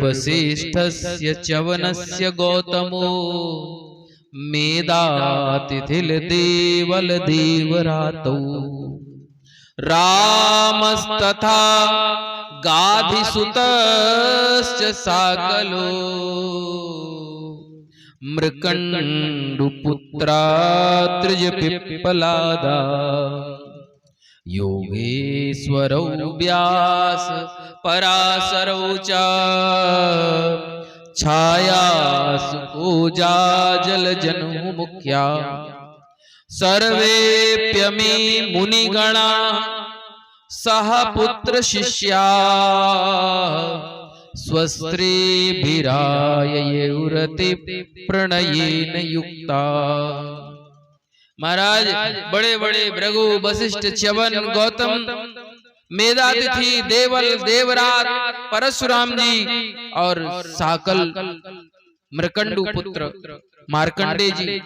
वसिष्ठस्य च्यवनस्य गौतमो मेधातिथिल देवल देवरातौ रामस्तथा गाधिसुतश्च साकलो मृकण्डुपुत्रात्रिज पिप्पलादा योगेश्वरौ व्यास पराशरौ च छायासु कोजाजलजनु मुख्या सर्वेप्यमी मुनिगणा सह पुत्र शिष्या स्वस्त्रीभिराययुरति प्रणयेन युक्ता। महाराज बड़े बड़े भृगु वशिष्ठ च्यवन गौतम मेधातिथि देवल देवरात परशुराम जी और साकल मृकंडु पुत्र मार्कंडे जी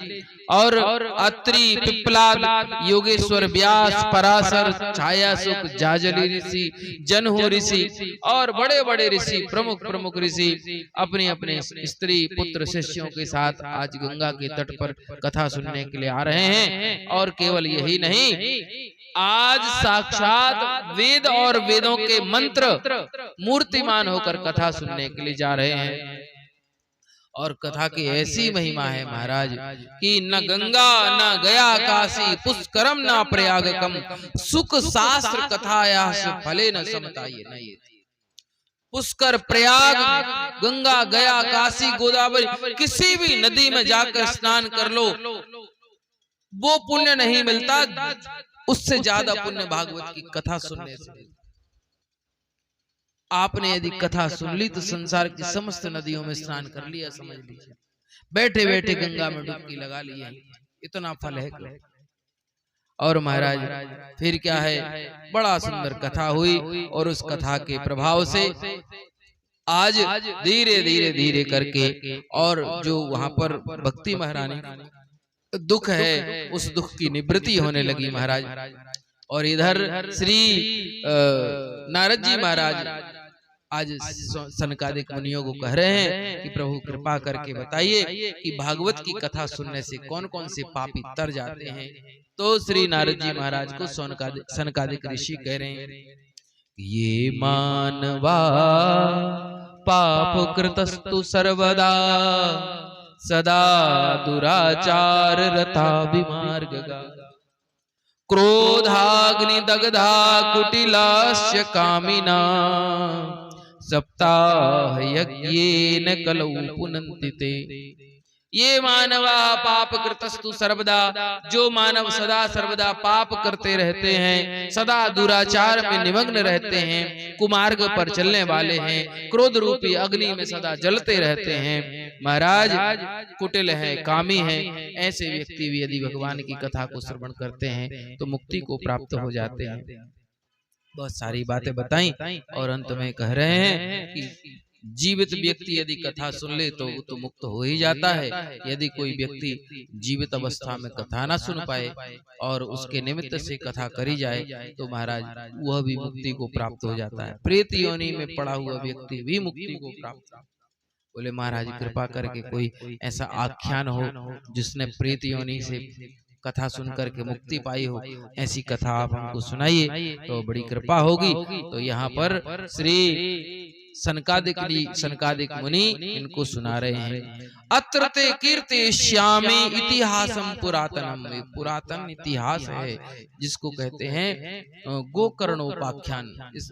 और अत्रि पिप्पलाद योगेश्वर व्यास पराशर छायासुख जाजली ऋषि जनहु ऋषि और बड़े बड़े ऋषि प्रमुख प्रमुख ऋषि अपने अपने स्त्री पुत्र शिष्यों के साथ आज गंगा के तट पर कथा सुनने के लिए आ रहे हैं। और केवल यही नहीं, आज साक्षात वेद और वेदों के मंत्र मूर्तिमान होकर कथा सुनने के लिए जा रहे हैं। और कथा की ऐसी महिमा है महाराज कि न गंगा न गया काशी पुष्करम न प्रयागकम सुख शास्त्र कथायास फले न समताये न ये। पुष्कर प्रयाग गंगा गया काशी गोदावरी किसी भी नदी में जाकर स्नान कर लो वो पुण्य नहीं मिलता, उससे ज्यादा पुण्य भागवत की कथा सुनने से। आपने यदि कथा सुन ली तो संसार की समस्त नदियों में स्नान कर लिया समझ लीजिए, बैठे बैठे गंगा में डुबकी लगा ली है, इतना फल है। और महाराज फिर क्या है, बड़ा सुंदर कथा हुई और उस कथा के प्रभाव से आज धीरे धीरे धीरे करके और जो वहां पर भक्ति महारानी दुख है उस दुख की निवृत्ति होने लगी महाराज। और इधर श्री नारद जी महाराज आज सनकादिक मुनियों को कह रहे हैं कि प्रभु कृपा करके बताइए कि भागवत की कथा सुनने से कौन कौन से पापी तर जाते हैं। तो श्री नारद जी महाराज को सनकादिक ऋषि कह रहे हैं, ये मानवा पाप कृतस्तु सर्वदा सदा दुराचार रता विमार्गगा क्रोधाग्नि दग्धा कुटिलास्य कामिना सप्ताह यज्ञेन कलौ पुनन्ति ते। ये मानवा पाप कृतस्तु सर्वदा, जो मानव सदा सर्वदा पाप करते रहते हैं, सदा दुराचार में निमग्न रहते हैं, कुमार्ग पर चलने वाले हैं, क्रोध रूपी अग्नि में सदा जलते रहते हैं, महाराज कुटिल है, कामी है, ऐसे व्यक्ति भी यदि भगवान की कथा को श्रवण करते हैं तो मुक्ति को प्राप्त हो जाते हैं। बहुत सारी बातें बताई और अंत में कह रहे हैं कि जीवित व्यक्ति यदि कथा सुन ले तो वो तो मुक्त हो ही जाता है। यदि कोई व्यक्ति जीवित अवस्था में कथा ना सुन पाए और उसके निमित्त से कथा करी जाए तो महाराज वह भी मुक्ति को प्राप्त हो जाता है। प्रेत योनि में पड़ा हुआ व्यक्ति भी मुक्ति को प्राप्त। बोले महाराज कृपा करके कोई ऐसा आख्यान हो जिसने प्रेत योनि से कथा सुन करके मुक्ति पाई हो, ऐसी कथा आप हमको सुनाइए तो बड़ी कृपा होगी। तो यहाँ पर श्री सनकादिक मुनि इनको सुना रहे हैं। अत्र ते कीर्तिष्यामि इतिहासं पुरातनम, पुरातन इतिहास है जिसको कहते हैं गोकर्णोपाख्यान। इस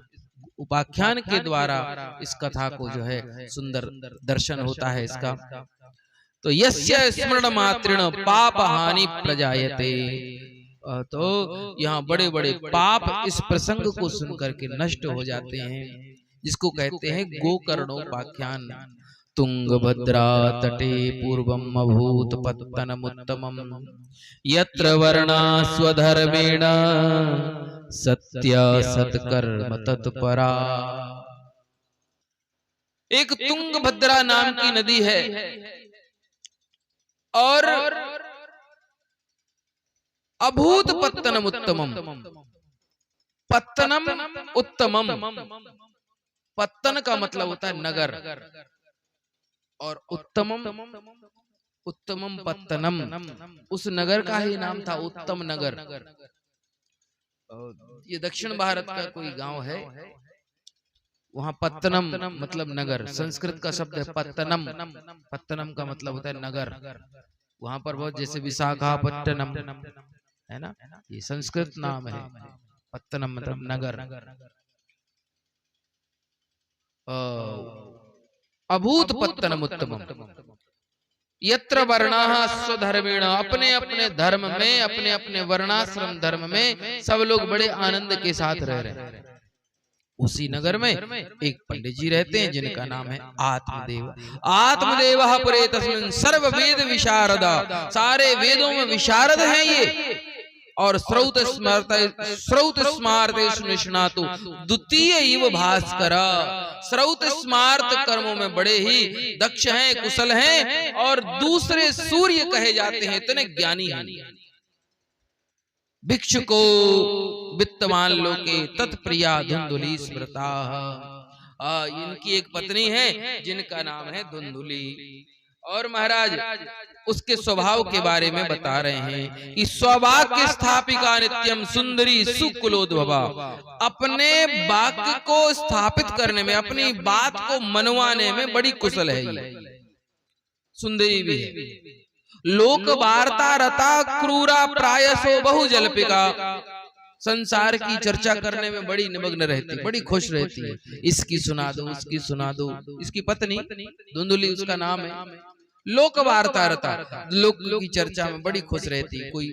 उपाख्यान के द्वारा इस कथा को जो है सुंदर दर्शन होता है इसका। तो यस्य स्मरण मात्रेण पाप हानि प्रजायते, तो यहाँ बड़े बड़े पाप इस प्रसंग को सुनकर के नष्ट हो जाते हैं, जिसको कहते हैं गोकर्णोपाख्यान। तुंगभद्रा तटे पूर्वम अभूत पत्तनमुत्तमम् यत्र वर्णा स्वधर्मेण सत्य सत्कर्म तत्परा। एक तुंगभद्रा नाम की नदी है और अभूत पत्तनम उत्तमम, पत्तनम उत्तमम पत्तन का मतलब होता है नगर, और उत्तमम उत्तमम पत्तनम, उस नगर का ही नाम था उत्तम नगर। ये दक्षिण भारत का कोई गांव है, वहां पत्तनम मतलब नगर, संस्कृत का शब्द है पत्तनम। पत्तनम का मतलब होता है नगर। वहां पर बहुत, जैसे विशाखापट्टनम है ना, ये संस्कृत नाम है। पत्तनम मतलब नगर। अभूत पत्तनम उत्तमम यत्र वर्णाः स्वधर्मेण, अपने अपने धर्म में, अपने अपने वर्णाश्रम धर्म में सब लोग बड़े आनंद के साथ रह रहे हैं। उसी नगर में एक पंडित जी रहते हैं जिनका नाम है आत्मदेव। आत्मदेव पुरे तस्मिन् सर्व वेद विशारदा, सारे वेदों में विशारद हैं ये। और श्रौत स्मार्तेषु निष्णातो द्वितीय इव भास्कर, श्रौत स्मार्त कर्मों में बड़े ही दक्ष हैं, कुशल हैं, और दूसरे सूर्य कहे जाते हैं, इतने ज्ञानी हैं। भिक्षुको वित्तवान लोके तत्प्रिया धुंधुली स्मृता, इनकी एक पत्नी है जिनका नाम है धुंधुली। और महाराज उसके स्वभाव के बारे में बता रहे हैं कि स्ववाक्य स्थापिका नित्यम सुंदरी सुकुलोद्भवा, अपने वाक्य को स्थापित करने में, अपनी बात को मनवाने में बड़ी कुशल है ये, सुंदरी भी है। लोक वार्ता रता क्रूरा प्रायसो बहु जल्पिका, संसार की चर्चा करने में बड़ी निमग्न रहती, बड़ी खुश रहती है। इसकी सुना दो, उसकी सुना दो। इसकी पत्नी धुंधुली उसका नाम है। लोक वार्ता रता, लोक की चर्चा में बड़ी खुश रहती। कोई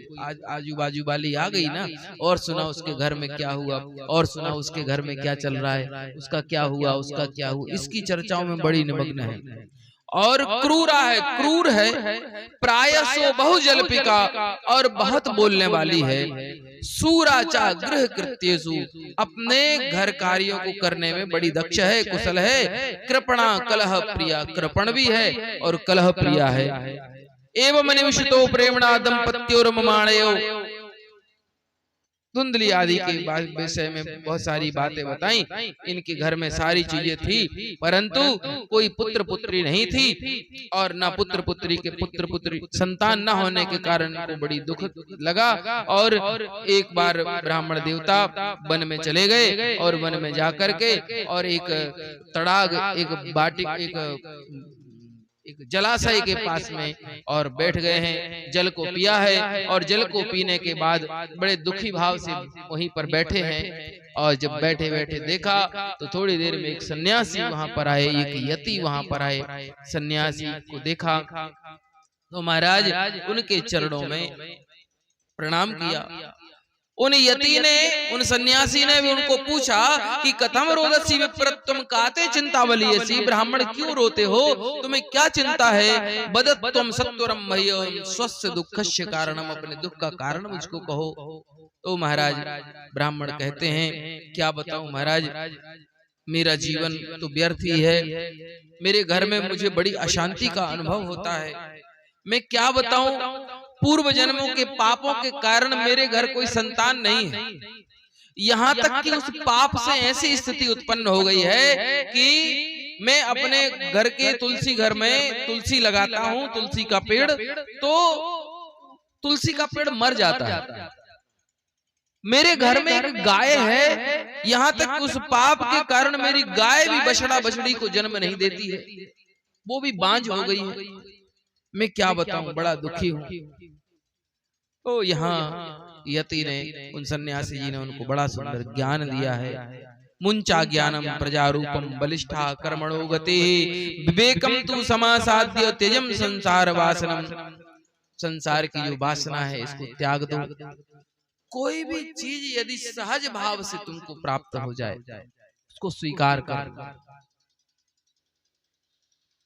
आजू बाजू वाली आ गई ना, और सुना उसके घर में क्या हुआ, और सुना उसके घर में क्या चल रहा है, उसका क्या हुआ, उसका क्या हुआ, इसकी चर्चाओं में बड़ी निमग्न है। और क्रूरा है, क्रूर है। प्रायसो बहुजल्पिका, और बहुत बोलने वाली है। सूराचा गृह कृत्येषु, अपने घर कार्यों को करने में बड़ी दक्ष है, कुशल है। कृपणा कलह प्रिया, कृपण भी है और कलह प्रिया है। एवं निविष्टो प्रेमणा दंपत्योर ममाणयो, धुंधली आदि के विषय में बहुत सारी बातें बताई। इनके घर में सारी चीजें थी, परंतु कोई पुत्र पुत्री नहीं थी, और न पुत्र पुत्री के पुत्र पुत्री संतान न होने के कारण को बड़ी दुख लगा। और एक बार ब्राह्मण देवता वन में चले गए, और वन में जाकर के और एक तड़ाग, एक बाटी, एक जलाशय के पास में और बैठ गए हैं, जल को पिया है। और जल को पीने के बाद बड़े दुखी भाव से वहीं पर बैठे हैं। और जब बैठे बैठे देखा तो थोड़ी देर में एक सन्यासी वहां पर आए, एक यति वहां पर आए। सन्यासी को देखा तो महाराज उनके चरणों में प्रणाम किया। उन यति ने, उन सन्यासी ने भी उनको पूछा कि कथम रोदसी विप्रत्वम काते चिंतावलीयसी, ब्राह्मण क्यों रोते हो, तुम्हें क्या चिंता है। बदत्वम सत्वरम मह्यम स्वस्य दुःखस्य कारणम, अपने दुख का कारण मुझको कहो। तो महाराज ब्राह्मण कहते हैं, क्या बताऊं महाराज, मेरा जीवन तो व्यर्थ ही है। मेरे घर में मुझे बड़ी अशांति का अनुभव होता है। मैं क्या बताऊं, पूर्व जन्मों के पापों के कारण मेरे घर कोई संतान नहीं है। यहाँ तक कि उस पाप से ऐसी स्थिति उत्पन्न हो गई है कि मैं अपने घर के तुलसी घर में तुलसी लगाता हूँ, तुलसी का पेड़, तो तुलसी का पेड़ मर जाता है। मेरे घर में एक गाय है, यहाँ तक उस पाप के कारण मेरी गाय भी बछड़ा बछड़ी को जन्म नहीं देती है, वो भी बांझ हो गई है। मैं क्या बताऊं, बड़ा दुखी हूं। तो यहाँ यति ने, उन सन्यासी जी ने उनको बड़ा सुंदर ज्ञान दिया है। मुंचा ज्ञानम प्रजारूपम बलिष्ठा कर्मणो गति, विवेकम तु समासाद्य त्यजम संसार वासनम, संसार की जो वासना है इसको त्याग दो। कोई भी चीज यदि सहज भाव से तुमको प्राप्त हो जाए उसको स्वीकार कर,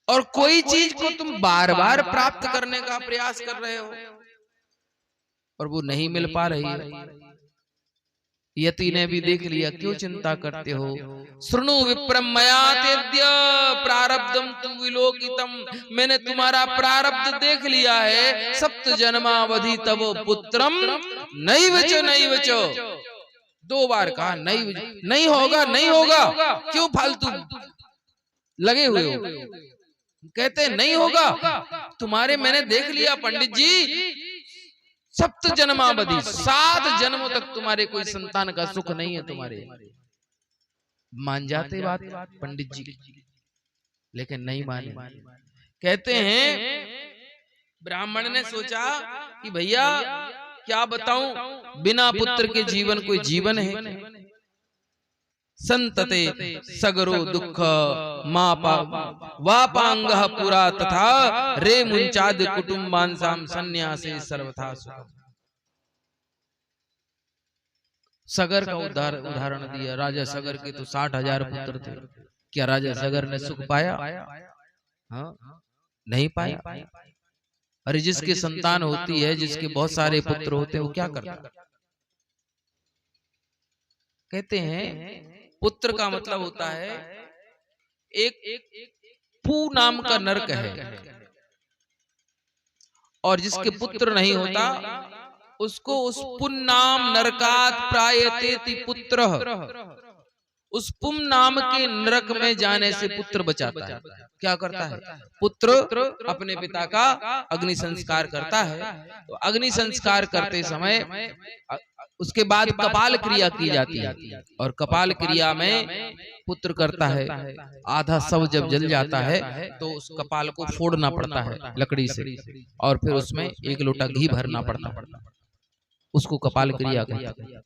और कोई चीज को तुम बार बार प्राप्त करने का प्रयास कर रहे हो और वो नहीं मिल पा रही है। यति ने भी देख लिया, क्यों चिंता करते हो। शृणु विप्रम मया तेद्य प्रारब्धम तु विलोकितम, मैंने तुम्हारा प्रारब्ध देख लिया है। सप्त जन्मावधि तव पुत्रम नैव च, 2 बार कहा नहीं, नहीं होगा, नहीं होगा, क्यों फालतू लगे हुए हो? कहते नहीं होगा, तुम्हारे मैंने देख लिया पंडित जी, 7 जन्मावधि, 7 जन्मों तक तुम्हारे कोई संतान का सुख नहीं है तुम्हारे। मान जाते बात पंडित जी, लेकिन नहीं माने। कहते हैं ब्राह्मण ने सोचा कि भैया क्या बताऊं, बिना पुत्र के जीवन कोई जीवन है? संतते सगरो दुख वापांग पुरा तथा रे मुंचाद कुटुंबांसाम सन्यासे सर्वथा सुख। सगर का उदाहरण दिया। राजा सगर के तो 60,000 पुत्र थे। क्या राजा सगर ने सुख पाया? हाँ, नहीं पाया। अरे जिसकी संतान होती है, जिसके बहुत सारे पुत्र होते हैं, वो क्या करता? कहते हैं पुत्र का मतलब होता है एक पू नाम का नरक है, और जिसके पुत्र नहीं होता उसको उस पुन्नाम नरकात प्रायतेति पुत्रः, उस पुम नाम के नरक में जाने से पुत्र बचाता है। क्या करता है? पुत्र अपने पिता का अग्नि संस्कार करता है। तो अग्नि संस्कार करते समय उसके बाद कपाल क्रिया की जाती है, और कपाल क्रिया में पुत्र करता है। आधा शव जब जल जाता है तो उस कपाल को फोड़ना पड़ता है लकड़ी से, और फिर उसमें 1 लोटा घी भरना पड़ता है। उसको कपाल क्रिया कहते हैं।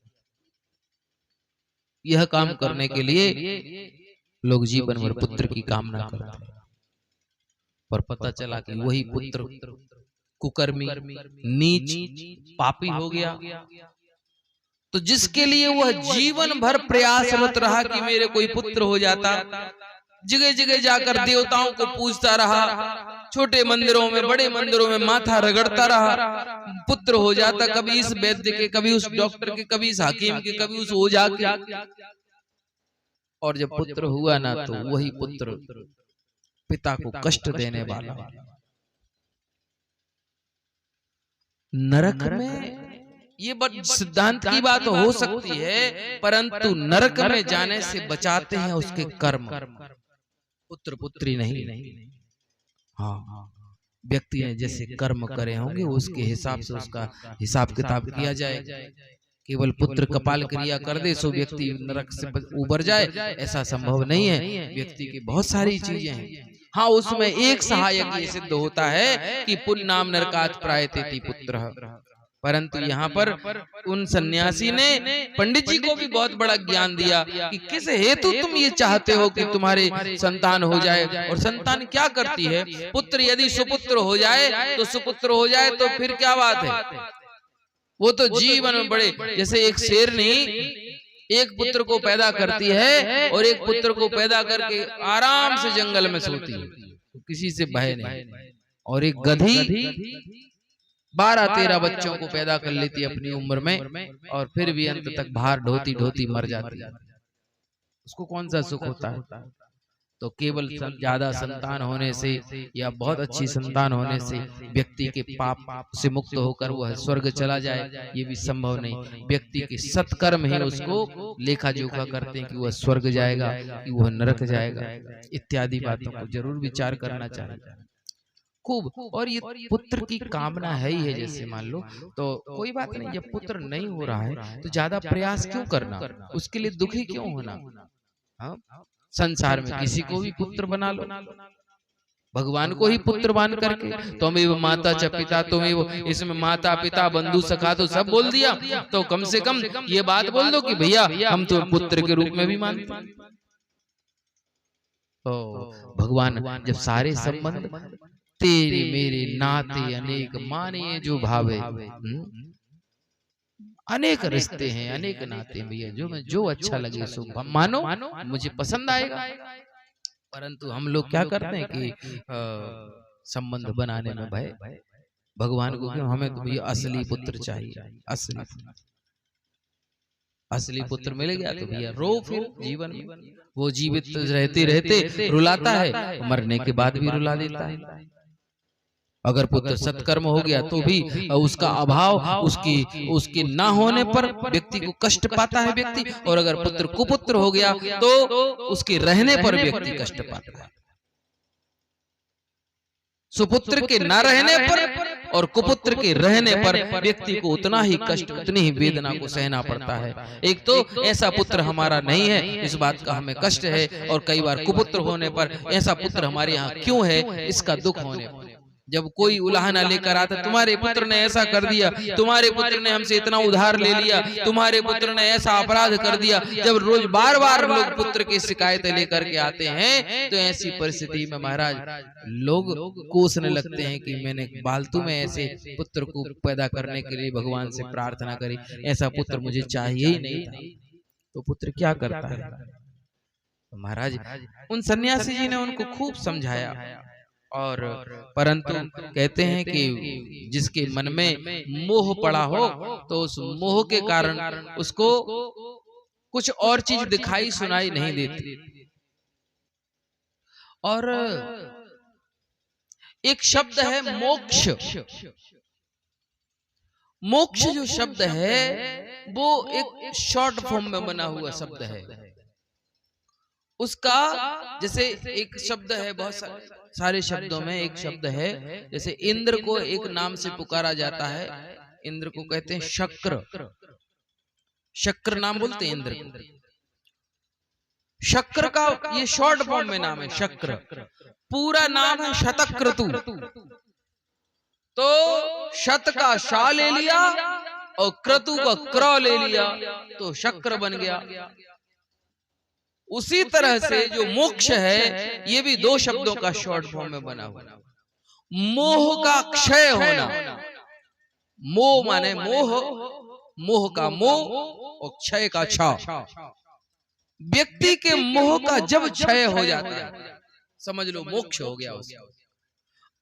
यह काम करने के लिए लोग जीवन भर पुत्र की कामना करते हैं, पर पता चला कि वही पुत्र कुकर्मी, नीच, पापी हो गया। तो जिसके लिए वह जीवन भर प्रयासरत रहा कि मेरे कोई पुत्र हो जाता, जगह जगह जाकर देवताओं को पूजता रहा, छोटे मंदिरों में, बड़े मंदिरों में माथा रगड़ता रहा, पुत्र हो जाता, कभी इस वैद्य के, कभी उस डॉक्टर के, कभी इस हकीम के, कभी उस ओझा के, और जब पुत्र हुआ ना तो वही पुत्र पिता को कष्ट देने वाला। नरक में ये सिद्धांत की बात हो सकती है, परंतु नरक में जाने से बचाते हैं उसके कर्म, पुत्र पुत्री नहीं। हाँ, व्यक्ति ने जैसे कर्म करे होंगे उसके हिसाब से उसका हिसाब किताब किया जाए। केवल पुत्र कपाल क्रिया कर दे सो व्यक्ति नरक से उबर जाए, ऐसा संभव नहीं है। व्यक्ति की बहुत सारी चीजें हैं। हाँ, उसमें एक सहायक ये सिद्ध होता है कि पुन्नाम नरकात प्रायतेति पुत्रः, परंतु यहाँ पर उन सन्यासी ने पंडित जी को भी बहुत बड़ा ज्ञान दिया कि किस हेतु तुम ये चाहते हो कि तुम्हारे संतान हो जाए। और संतान क्या करती है? पुत्र यदि सुपुत्र हो जाए तो सुपुत्र हो जाए तो फिर क्या बात है, वो तो जीवन में बड़े, जैसे एक शेरनी एक पुत्र को पैदा करती है और एक पुत्र को पैदा करके आराम से जंगल में सोती है, किसी से भय नहीं। और एक गधी 12-13 बच्चों को पैदा कर लेती है अपनी उम्र में, और फिर भी अंत तक भार ढोती ढोती मर जाती है। उसको कौन सा सुख होता है? तो केवल ज्यादा संतान होने से या बहुत अच्छी संतान होने से व्यक्ति के पाप से मुक्त होकर वह स्वर्ग चला जाए, ये भी संभव नहीं। व्यक्ति के सत्कर्म ही उसको लेखा जोखा करते हैं कि वह स्वर्ग जाएगा कि वह नरक जाएगा, इत्यादि बातों को जरूर विचार करना चाहिए खूब। और ये पुत्र की कामना है ही है। जैसे मान लो तो कोई बात नहीं, जब पुत्र नहीं हो रहा है तो ज्यादा प्रयास क्यों करना, उसके लिए दुखी क्यों होना। हाँ, संसार में किसी को भी पुत्र बना लो, भगवान को ही पुत्र मान करके। तुमेव माता च पिता, तुमेव, इसमें माता पिता बंधु सखा तो सब बोल दिया, तो कम से कम ये बात बोल दो कि भैया हम तो पुत्र के रूप में भी मानते हैं। तो भगवान जब सारे संबंध तेरे मेरे नाते अनेक मानिए जो भावे, अनेक रिश्ते हैं, अनेक नाते हैं भैया, जो अच्छा लगे सो मानो, मुझे पसंद आएगा। परंतु हम लोग क्या करते हैं कि संबंध बनाने में भय, भगवान को क्यों, हमें तो भैया असली पुत्र चाहिए, असली पुत्र मिल गया तो भैया रो फिर जीवन में। वो जीवित रहते रहते रुलाता है, मरने के बाद भी रुला देता है। अगर पुत्र सत्कर्म हो गया तो भी उसका अभाव, उसके ना होने पर व्यक्ति को कष्ट पाता है व्यक्ति, और अगर पुत्र कुपुत्र हो गया तो उसके रहने पर व्यक्ति कष्ट पाता है। सुपुत्र के न रहने पर और कुपुत्र के रहने पर व्यक्ति को उतना ही कष्ट, उतनी ही वेदना को सहना पड़ता है। एक तो ऐसा पुत्र हमारा नहीं है, इस बात का हमें कष्ट है, और कई बार कुपुत्र होने पर ऐसा पुत्र हमारे यहाँ क्यों है, इसका दुख होने पर। जब कोई उलाहना लेकर आता, तुम्हारे पुत्र ने ऐसा कर दिया, तुम्हारे पुत्र ने हमसे इतना उधार ले लिया, तुम्हारे पुत्र ने ऐसा अपराध कर दिया, जब रोज बार बार लोग पुत्र की शिकायतें लेकर के आते हैं, तो ऐसी परिस्थिति में महाराज लोग कोसने लगते हैं कि मैंने फालतू में ऐसे पुत्र को पैदा करने के लिए भगवान से प्रार्थना करी, ऐसा पुत्र मुझे चाहिए ही नहीं था। तो पुत्र क्या करता है? तो महाराज उन सन्यासी जी ने उनको खूब समझाया, और परंतु कहते हैं कि जिसके मन में मोह पड़ा हो तो उस मोह के कारण उसको कुछ और चीज दिखाई सुनाई नहीं देती। और एक शब्द है मोक्ष। मोक्ष जो शब्द है वो एक शॉर्ट फॉर्म में बना हुआ शब्द है। उसका जैसे एक शब्द है, बहुत सारे शब्दों में एक शब्द है, जैसे इंद्र को एक नाम से पुकारा जाता है, इंद्र को कहते हैं शक्र। शक्र नाम बोलते हैं इंद्र को। शक्र का ये शॉर्ट फॉर्म में नाम है शक्र। पूरा नाम है शतक्रतु। तो शत का शा ले लिया और क्रतु का क्र ले लिया तो शक्र बन गया। उसी तरह से जो मोक्ष है ये भी दो शब्दों का शॉर्ट फॉर्म में बना हुआ। मोह का क्षय होना, मोह माने मोह, मोह का मोह और क्षय का क्षय। व्यक्ति के मोह का जब क्षय हो जाता है समझ लो मोक्ष हो गया उसका।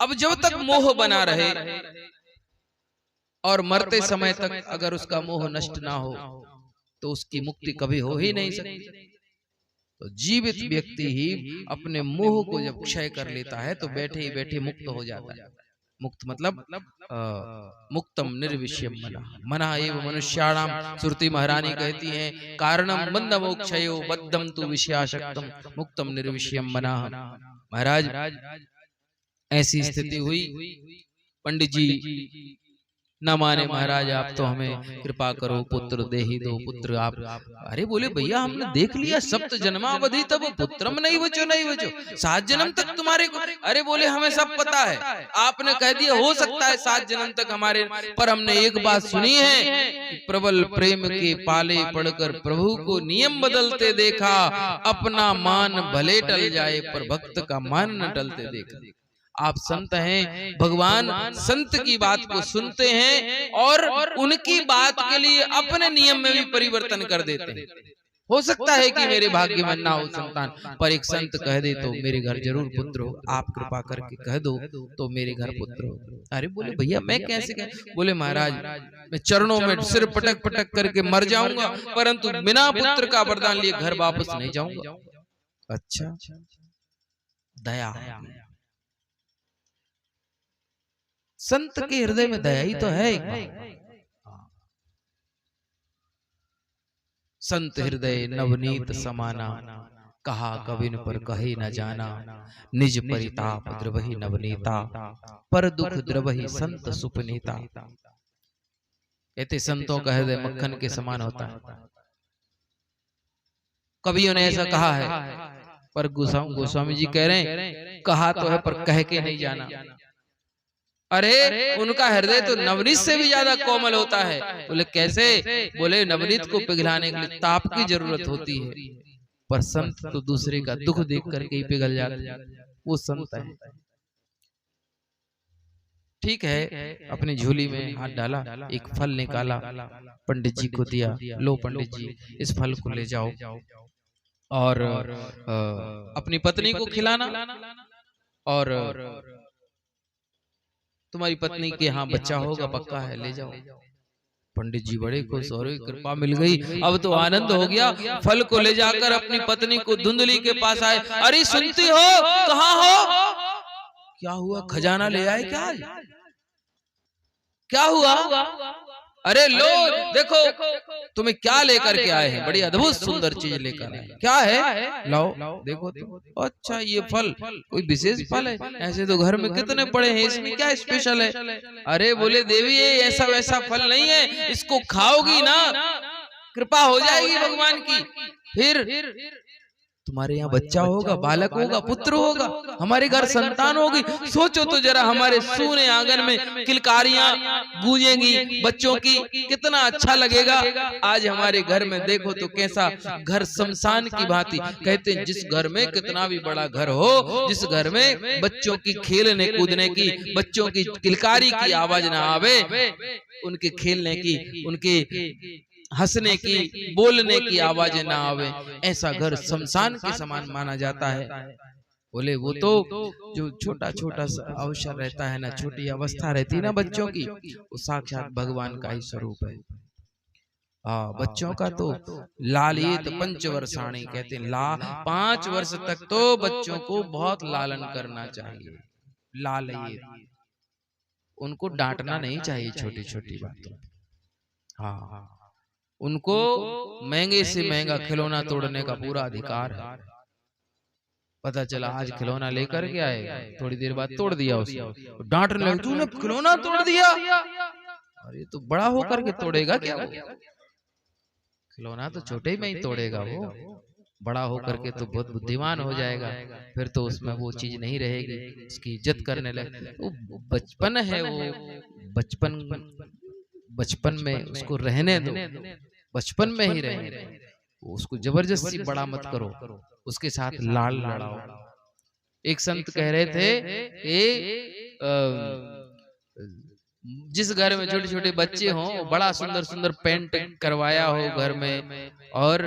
अब जब तक मोह बना रहे और मरते समय तक अगर उसका मोह नष्ट ना हो तो उसकी मुक्ति कभी हो ही नहीं सकती। तो जीवित व्यक्ति ही अपने मोह को जब क्षय कर लेता है तो बैठे ही बैठे मुक्त हो जाता है। मुक्त मतलब मुक्तम निर्विषयम मना, मना एव मनुष्याणाम। श्रुति महारानी कहती हैं कारणम बंध मोक्षयो बद्धम तु विषयाशक्तम मुक्तम निर्विषयम मना। महाराज ऐसी स्थिति हुई, पंडित जी न माने, महाराज आप तो हमें कृपा करो, पुत्र दे ही दो, पुत्र आप। अरे बोले भैया हमने देख लिया सप्त जन्मावधि तब पुत्रम नहीं बचो, नहीं बचो, 7 जन्म तक तुम्हारे को। अरे बोले हमें सब पता है, आपने कह दिया हो सकता है 7 जन्म तक हमारे, पर हमने एक बात सुनी है, प्रबल प्रेम के पाले पड़कर प्रभु को नियम बदलते देखा, अपना मान भले टल जाए पर भक्त का मान न टलते देखा। आप संत हैं, भगवान संत की बात को सुनते हैं और उनकी बात के लिए अपने नियम में भी परिवर्तन कर देते हैं। हो सकता है कि मेरे भाग्य में ना हो संतान, पर एक संत कह दे तो मेरे घर जरूर पुत्र हो, आप कृपा करके कह दो तो मेरे घर पुत्र हो। अरे बोले भैया मैं कैसे कह? बोले महाराज मैं चरणों में सिर पटक पटक करके मर जाऊंगा परंतु बिना पुत्र का वरदान लिए घर वापस नहीं जाऊंगा। अच्छा, दया। संत के हृदय में दया ही तो है एक बात। संत हृदय नवनीत समाना, कहा कविन पर कहे न जाना, निज परिताप द्रवहि नवनीता, पर दुख द्रवहि संत सुपनीता। कहते संतों का हृदय मक्खन के समान होता है। कवियों ने ऐसा कहा है, पर गोस्वामी जी कह रहे हैं कहा तो है पर कह के नहीं जाना। अरे उनका हृदय तो नवनीत से भी ज्यादा कोमल होता है। बोले कैसे? बोले नवनीत को पिघलाने के लिए ताप की जरूरत होती है, पर संत तो दूसरे का दुख देख करके ही पिघल जाते हैं, वो संत है। ठीक है, अपनी झोली में हाथ डाला, एक फल निकाला, पंडित जी को दिया, लो पंडित जी इस फल को ले जाओ और अपनी पत्नी को खिलाना, और तुम्हारी पत्नी के यहाँ बच्चा होगा पक्का है, ले जाओ। पंडित जी बड़े खुश हो रहे, कृपा मिल गई, अब तो आनंद हो गया। फल को ले जाकर अपनी पत्नी को धुंधली के पास आए। अरे सुनती हो, कहाँ हो? क्या हुआ, खजाना ले आए क्या आज? क्या हुआ? अरे लो देखो तुम्हें क्या लेकर के आए हैं, बड़ी अद्भुत सुंदर चीज लेकर आए। क्या है? लाओ देखो तो। अच्छा ये फल कोई विशेष फल है? ऐसे तो घर में कितने पड़े हैं, इसमें क्या स्पेशल है? अरे बोले देवी ये ऐसा वैसा फल नहीं है, इसको खाओगी ना कृपा हो जाएगी भगवान की, फिर तुम्हारे यहाँ बच्चा होगा, बालक होगा, पुत्र होगा, हमारे घर संतान होगी। सोचो तो जरा, हमारे सूने आंगन में किलकारियां गूंजेंगी बच्चों की, कितना अच्छा लगेगा। आज हमारे घर में देखो तो कैसा घर शमशान की भांति। कहते हैं जिस घर में कितना भी बड़ा घर हो, जिस घर में बच्चों की खेलने कूदने की, बच्चों की किलकारी की आवाज ना आवे, उनके खेलने की, उनके हंसने की, बोलने की आवाजें ना आवे, ऐसा घर शमशान के समान माना जाता है। बोले वो तो जो छोटा छोटा अवसर रहता है ना, छोटी अवस्था रहती है ना बच्चों की, वो साक्षात भगवान का ही स्वरूप है। बच्चों का तो लालित पंचवर्षाणी कहते हैं, 5 वर्ष तक तो बच्चों को बहुत लालन करना चाहिए। लालित, उनको डांटना नहीं चाहिए छोटी छोटी बातों। हाँ, उनको महंगे से महंगा खिलौना तोड़ने का पूरा अधिकार है। पता चला आज खिलौना लेकर के आए, थोड़ी देर बाद तोड़ दिया उसको, डांटने लगे तूने खिलौना तोड़ दिया। अरे तो बड़ा होकर के तोड़ेगा क्या वो? खिलौना तो छोटे में ही तोड़ेगा वो, बड़ा होकर के तो बहुत बुद्धिमान हो जाएगा, फिर तो उसमें वो चीज नहीं रहेगी, उसकी इज्जत करने लगे। वो बचपन है, वो बचपन में उसको रहने दो, बचपन में ही रहे, उसको जबरदस्ती बड़ा मत करो, उसके साथ लाड़ लड़ाओ। एक संत कह रहे थे जिस घर में छोटे छोटे बच्चे हों, बड़ा सुंदर सुंदर पेंट करवाया हो घर में, और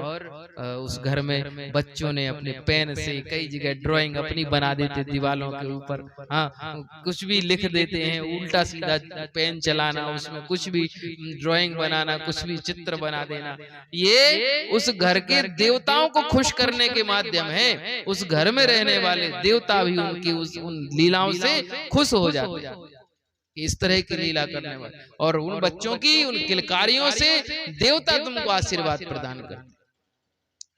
उस घर में बच्चों ने अपने पेन से कई जगह ड्राइंग अपनी बना देते दीवालों के ऊपर। हाँ, कुछ भी लिख देते हैं, उल्टा सीधा पेन चलाना, उसमें कुछ भी ड्राइंग बनाना, कुछ भी चित्र बना देना, ये उस घर के देवताओं को खुश करने के माध्यम है। उस घर में रहने वाले देवता भी उनकी उन लीलाओं से खुश हो जाते हैं। इस तरह की लीला करने वाले, और उन बच्चों की उन किलकारियों से देवता तुमको आशीर्वाद प्रदान करते।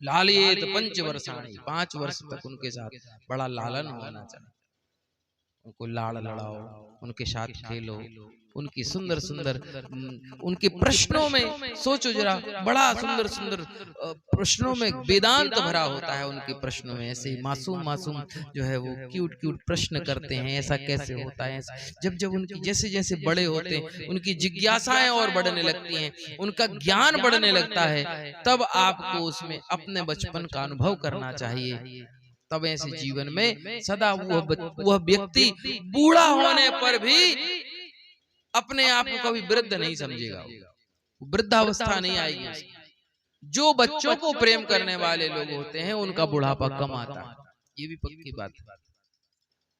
लालित पंचवर्षाणी, 5 वर्ष तक उनके साथ बड़ा लालन होना चाहिए। उनको लाड़ लड़ाओ, उनके साथ खेलो, उनकी सुंदर सुंदर उनके प्रश्नों में सोचो जरा, बड़ा सुंदर सुंदर प्रश्नों में वेदांत भरा होता है उनके प्रश्नों में। ऐसे ही मासूम मासूम जो है वो क्यूट क्यूट प्रश्न करते हैं, ऐसा कैसे होता है। जब जब उनकी जैसे जैसे बड़े होते हैं, उनकी जिज्ञासाएं और बढ़ने लगती हैं, उनका ज्ञान बढ़ने लगता है, तब आपको उसमें अपने बचपन का अनुभव करना चाहिए। तब ऐसे जीवन में सदा वह व्यक्ति बूढ़ा होने पर भी अपने आप को कभी वृद्ध नहीं समझेगा, वृद्धावस्था नहीं आएगी। जो बच्चों को प्रेम करने वाले लोग होते हैं उनका बुढ़ापा कम आता है, ये भी पक्की बात है।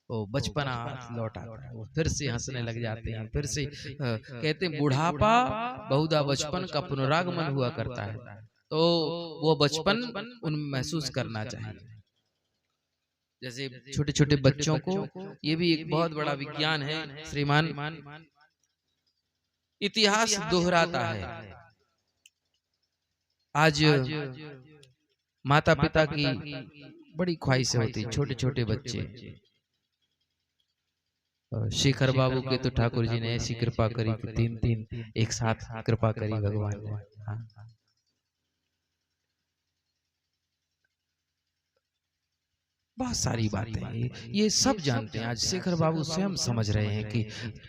वो बचपना लौट आता है, वो फिर से हंसने लग जाते हैं, फिर से कहते हैं बुढ़ापा बहुधा बचपन का पुनरागमन हुआ करता है, तो वो बचपन उनमें महसूस करना चाहिए। जैसे छोटे छोटे बच्चों को, ये भी एक बहुत बड़ा विज्ञान है श्रीमान, इतिहास दोहराता है। आज माता पिता की बड़ी ख्वाहिश होती, छोटे छोटे बच्चे। शेखर बाबू के तो ठाकुर जी ने ऐसी कृपा करी कि 3 एक साथ कृपा करी भगवान ने। हाँ। बहुत सारी बातें ये सब जानते हैं। आज शेखर बाबू स्वयं समझ रहे हैं कि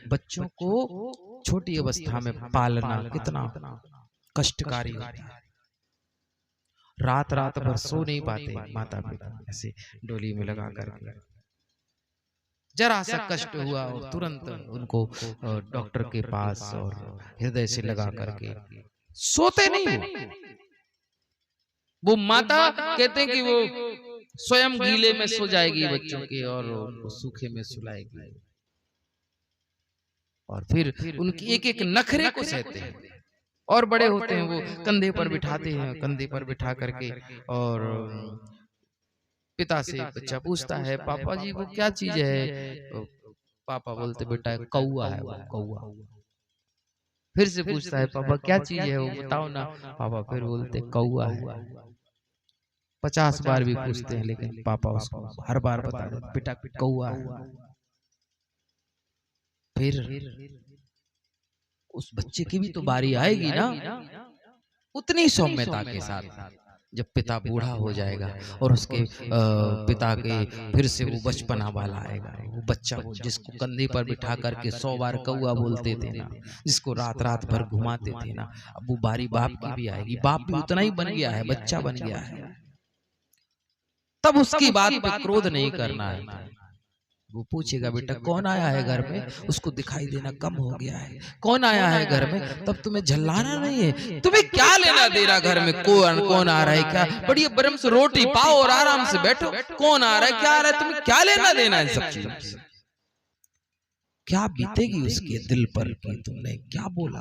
बच्चों को छोटी अवस्था में पालना कितना कष्टकारी होता है। रात रात भर सो नहीं पाते माता पिता, ऐसे डोली में लगा करके। जरा सा कष्ट हुआ और तुरंत उनको डॉक्टर के पास और हृदय से लगा करके सोते नहीं वो माता कहते हैं कि वो स्वयं गीले में सो जाएगी बच्चों के और उनको सूखे में सुलाएगी, और फिर उनकी एक एक नखरे को सहते हैं। और बड़े होते हैं वो कंधे पर बिठाते हैं, कंधे पर बिठा करके, और पिता से बच्चा पूछता है पापा जी वो क्या चीज है, तो पापा बोलते बेटा कौआ है वो, कौआ। फिर से पूछता है पापा क्या चीज है वो, बताओ ना। पापा फिर बोलते कौआ है। 50 बार भी पूछते हैं लेकिन पापा उसको हर बार बता देते बेटा कौआ है। फिर उस बच्चे की भी तो बारी आएगी ना, उतनी सौम्यता के साथ जब पिता बूढ़ा हो जाएगा और उसके पिता के फिर से वो बचपना वाला आएगा, वो बच्चा वो जिसको कंधे पर बिठा करके 100 बार कौआ बोलते थे ना, जिसको रात रात भर घुमाते थे ना, अब वो बारी बाप की भी आएगी। बाप भी उतना ही बन गया है, बच्चा बन गया है। तब उसकी बात पे क्रोध नहीं करना है। वो पूछेगा बेटा कौन आया है घर में, उसको दिखाई देना कम हो गया है, कौन आया है घर में, तब तुम्हें झल्लाना नहीं है। तुम्हें क्या लेना दे रहा घर में कौन आ रहा है, क्या बढ़िया बरम से रोटी पाओ और आराम से बैठो, कौन आ रहा है क्या आ रहा है, तुम्हें क्या लेना देना है सब चीजों से। क्या बीतेगी उसके दिल पर कि तुमने क्या बोला।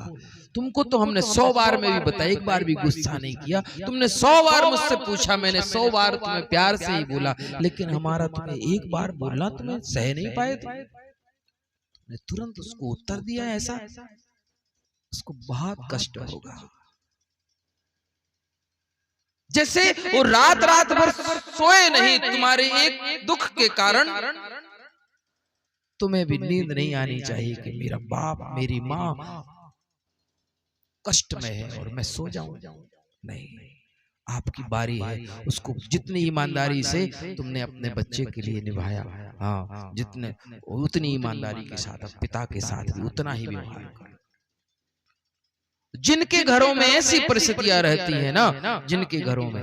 तुमको तो हमने 100 बार में भी बताया, एक बार भी गुस्सा नहीं किया। तुमने 100 बार मुझसे पूछा, मैंने 100 बार तुम्हें प्यार से ही बोला, लेकिन हमारा तुम्हें एक बार बोलना तुम्हें सह नहीं पाए। तुमने तुरंत उसको उत्तर दिया ऐसा, उसको बहुत कष्ट होगा। जैसे वो रात रात भर सोए नहीं तुम्हारे एक दुख के कारण, तुम्हें भी नींद नहीं आनी चाहिए कि मेरा बाप मेरी माँ कष्ट में है और मैं सो जाऊं। नहीं, आपकी बारी है। उसको जितनी ईमानदारी से तुमने अपने बच्चे के लिए निभाया, हाँ जितने उतनी ईमानदारी के साथ पिता के साथ भी उतना ही व्यवहार करो। जिनके घरों में ऐसी परिस्थितियां रहती है ना, जिनके घरों में,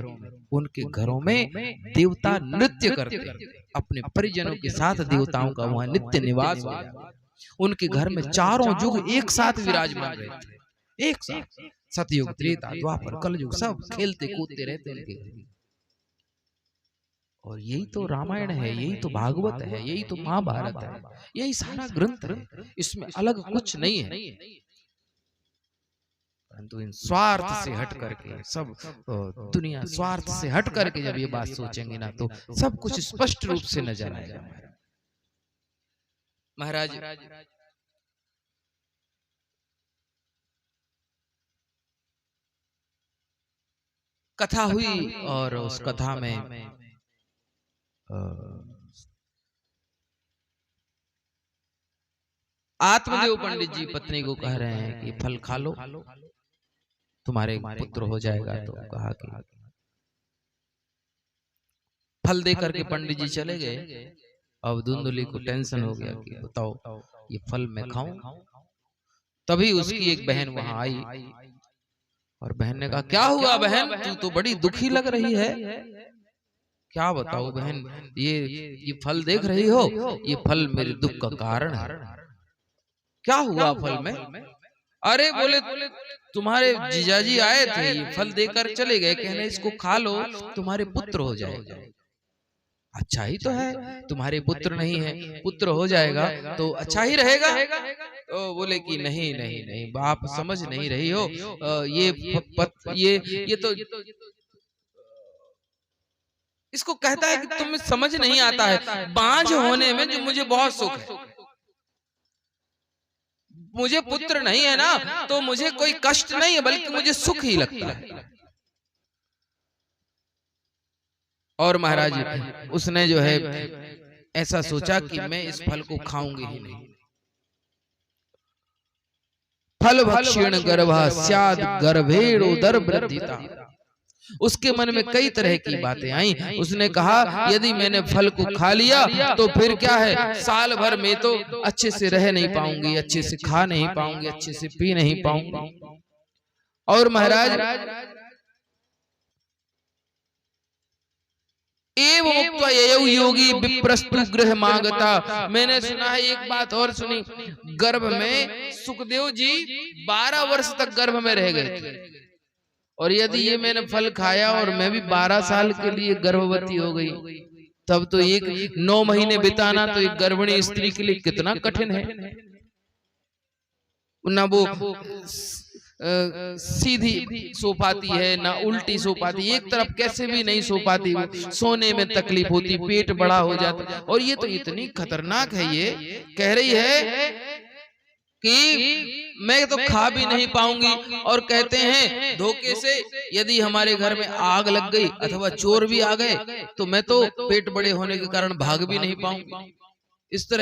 उनके घरों में देवता नृत्य करते हैं, अपने परिजनों के साथ देवताओं का वहां नित्य निवास हो जाता है। उनके घर में चारों युग एक साथ विराजमान रहते हैं, एक साथ, सतयुग त्रेता द्वापर कलयुग सब खेलते कूदते रहते हैं उनके घर। और यही तो रामायण है, यही तो भागवत है, यही तो महाभारत है, यही सारा ग्रंथ है, इसमें अलग कुछ नहीं है। परंतु इन स्वार्थ से हट करके सब दुनिया स्वार्थ से हट करके जब ये बात सोचेंगे ना, तो सब कुछ स्पष्ट रूप से नजर आएगा। महाराज कथा हुई और उस कथा में आत्मदेव पंडित जी पत्नी को कह रहे हैं कि फल खा लो, तुम्हारे पुत्र हो जाएगा। तो कहा कि फल दे करके पंडित जी चले गए। अब धुंधली को टेंशन हो गया कि बताओ ये फल मैं खाऊं। तभी उसकी एक बहन वहां आई और बहन ने कहा क्या हुआ बहन, तू तो बड़ी दुखी लग रही है। क्या बताओ बहन, ये फल देख रही हो, ये फल मेरे दुख का कारण है। क्या हुआ फल में? अरे बोले तुम्हारे जीजाजी आए थे, ये फल देकर चले गए, कहने इसको खा लो तुम्हारे पुत्र हो जाएगा। अच्छा ही तो है, तुम्हारे पुत्र नहीं है, पुत्र हो जाएगा तो अच्छा ही रहेगा। तो बोले कि नहीं नहीं नहीं बाप समझ नहीं रही हो, ये तो इसको कहता है कि तुम्हें समझ नहीं आता है, बांझ होने में जो मुझे बहुत सुख है। मुझे पुत्र नहीं है ना, तो मुझे कोई कष्ट नहीं है, बल्कि मुझे सुख ही लगता है। और महाराज उसने जो है ऐसा सोचा कि मैं इस फल को खाऊंगी ही नहीं। फल भक्षण गर्भा स्याद गर्भेण उदर वृद्धिता। उसके मन में कई तरह की बातें आई। उसने कहा यदि मैंने फल को खा लिया तो फिर क्या है, साल भर में तो अच्छे से रह नहीं पाऊंगी, अच्छे से खा नहीं पाऊंगी, अच्छे से पी नहीं पाऊंगी। और महाराज एवं योगी विप्रस्तु गृह मांगता। मैंने सुना है, एक बात और सुनी, गर्भ में सुखदेव जी 12 वर्ष तक गर्भ में रह गए थे। और यदि ये मैंने फल खाया और मैं भी 12 साल के लिए गर्भवती हो गई, तब तो 9 महीने बिताना तो एक गर्भिणी स्त्री के लिए कितना कठिन है। ना वो सीधी सो पाती है ना उल्टी सो पाती, एक तरफ कैसे भी नहीं सो पाती, सोने में तकलीफ होती, पेट बड़ा हो जाता। और ये तो इतनी खतरनाक है, ये कह रही है कि मैं तो खा भी नहीं पाऊंगी। और कहते हैं धोखे से यदि हमारे घर में आग लग गई अथवा चोर भी आ गए तो मैं तो पेट बड़े होने के कारण भाग भी नहीं पाऊंगी। इस तरह